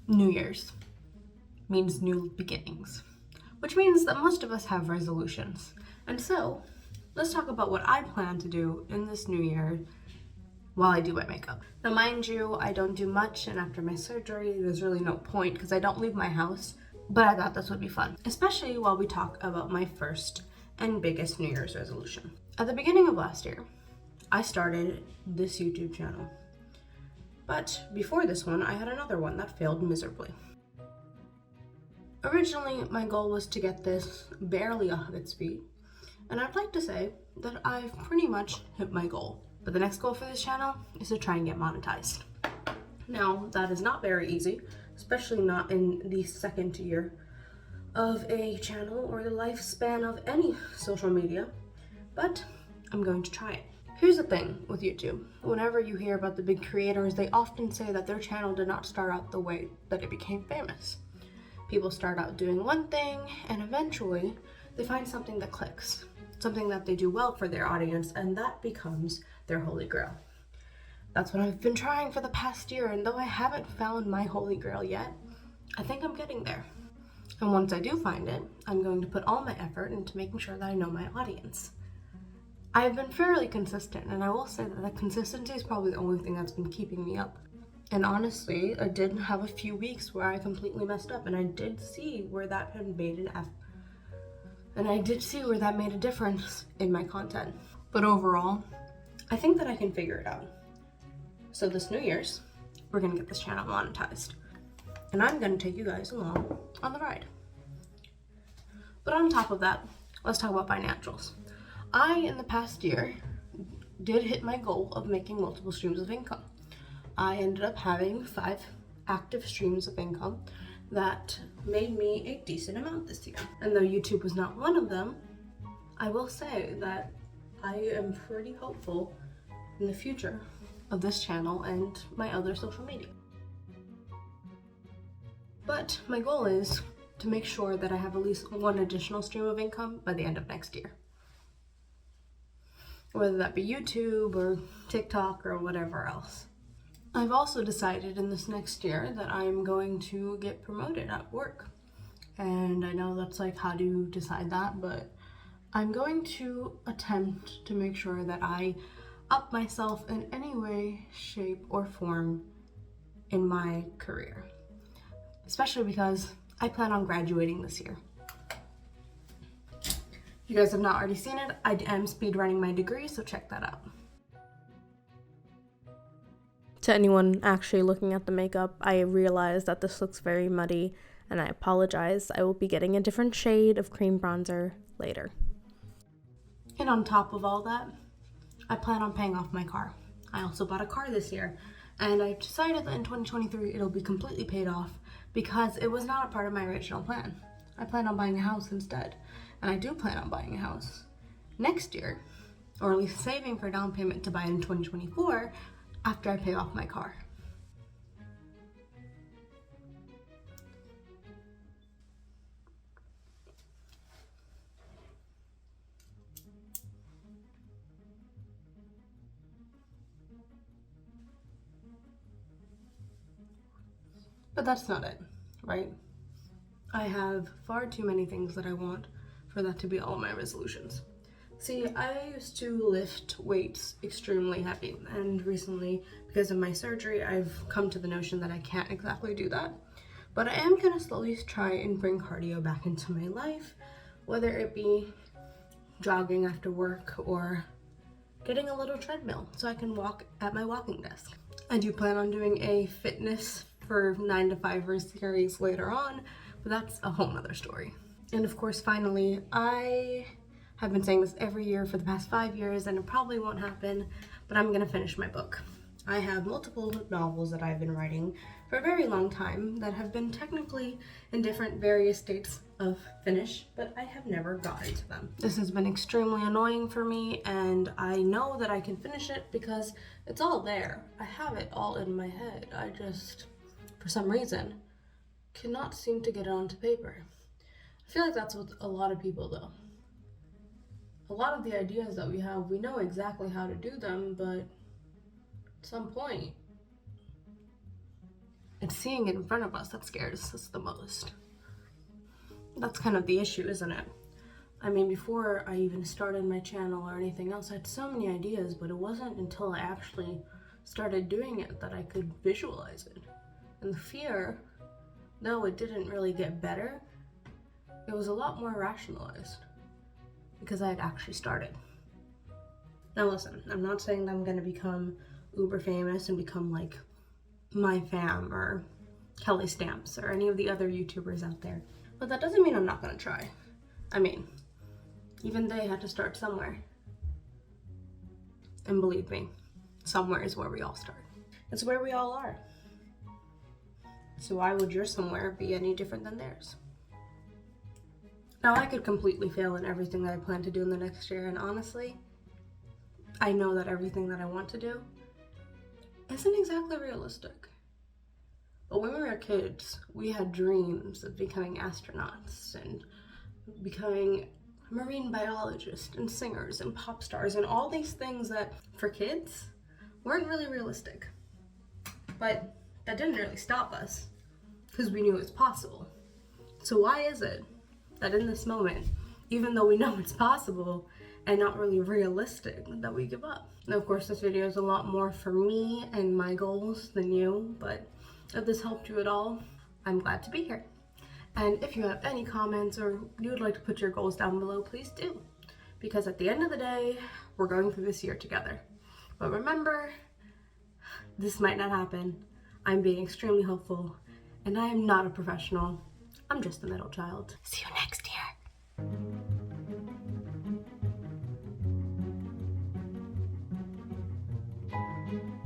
New Year's means new beginnings, which means that most of us have resolutions. And so, let's talk about what I plan to do in this new year while I do my makeup. Now, mind you, I don't do much, and after my surgery, there's really no point because I don't leave my house, but I thought this would be fun, especially while we talk about my first and biggest New Year's resolution. At the beginning of last year, I started this YouTube channel, but before this one, I had another one that failed miserably. Originally, my goal was to get this barely off its feet, and I'd like to say that I've pretty much hit my goal. But the next goal for this channel is to try and get monetized. Now, that is not very easy, especially not in the second year of a channel or the lifespan of any social media, but I'm going to try it. Here's the thing with YouTube. Whenever you hear about the big creators, they often say that their channel did not start out the way that it became famous. People start out doing one thing, and eventually they find something that clicks, something that they do well for their audience, and that becomes their holy grail. That's what I've been trying for the past year, and though I haven't found my holy grail yet, I think I'm getting there. And once I do find it, I'm going to put all my effort into making sure that I know my audience. I've been fairly consistent, and I will say that the consistency is probably the only thing that's been keeping me up. And honestly, I did have a few weeks where I completely messed up, and I did see where that had made a difference in my content. But overall, I think that I can figure it out. So this New Year's, we're gonna get this channel monetized. And I'm gonna take you guys along on the ride. But on top of that, let's talk about financials. I, in the past year, did hit my goal of making multiple streams of income. I ended up having 5 active streams of income that made me a decent amount this year. And though YouTube was not one of them, I will say that I am pretty hopeful in the future of this channel and my other social media. But my goal is to make sure that I have at least one additional stream of income by the end of next year. Whether that be YouTube or TikTok or whatever else. I've also decided in this next year that I'm going to get promoted at work. And I know that's like, how do you decide that? But I'm going to attempt to make sure that I up myself in any way, shape, or form in my career. Especially because I plan on graduating this year. If you guys have not already seen it, I am speedrunning my degree, so check that out. To anyone actually looking at the makeup, I realize that this looks very muddy, and I apologize. I will be getting a different shade of cream bronzer later. And on top of all that, I plan on paying off my car. I also bought a car this year, and I decided that in 2023 it'll be completely paid off because it was not a part of my original plan. I plan on buying a house instead, and I do plan on buying a house next year, or at least saving for down payment to buy it in 2024 after I pay off my car. But that's not it, right? I have far too many things that I want for that to be all my resolutions. See, I used to lift weights extremely heavy, and recently, because of my surgery, I've come to the notion that I can't exactly do that. But I am gonna slowly try and bring cardio back into my life, whether it be jogging after work or getting a little treadmill so I can walk at my walking desk. I do plan on doing a fitness for 9 to 5 series later on, but that's a whole nother story. And of course, finally, I have been saying this every year for the past 5 years, and it probably won't happen, but I'm gonna finish my book. I have multiple novels that I've been writing for a very long time that have been technically in different various states of finish, but I have never gotten to them. This has been extremely annoying for me, and I know that I can finish it because it's all there. I have it all in my head. I just, for some reason, cannot seem to get it onto paper. I feel like that's with a lot of people though. A lot of the ideas that we have, we know exactly how to do them, but at some point, It's seeing it in front of us that scares us the most. That's kind of the issue, isn't it? I mean, before I even started my channel or anything else, I had so many ideas, but it wasn't until I actually started doing it that I could visualize it. And the fear, though it didn't really get better, it was a lot more rationalized because I had actually started. Now listen, I'm not saying that I'm gonna become uber famous and become like my fam or Kelly Stamps or any of the other YouTubers out there, but that doesn't mean I'm not gonna try. I mean, even they had to start somewhere. And believe me, somewhere is where we all start. It's where we all are. So why would your somewhere be any different than theirs? Now I could completely fail in everything that I plan to do in the next year, and honestly, I know that everything that I want to do isn't exactly realistic. But when we were kids, we had dreams of becoming astronauts and becoming marine biologists and singers and pop stars and all these things that, for kids, weren't really realistic. But that didn't really stop us, because we knew it was possible. So why is it that in this moment, even though we know it's possible and not really realistic, that we give up? Now, of course, this video is a lot more for me and my goals than you, but if this helped you at all, I'm glad to be here. And if you have any comments or you would like to put your goals down below, please do. Because at the end of the day, we're going through this year together. But remember, this might not happen. I'm being extremely hopeful, and I am not a professional. I'm just a middle child. See you next time.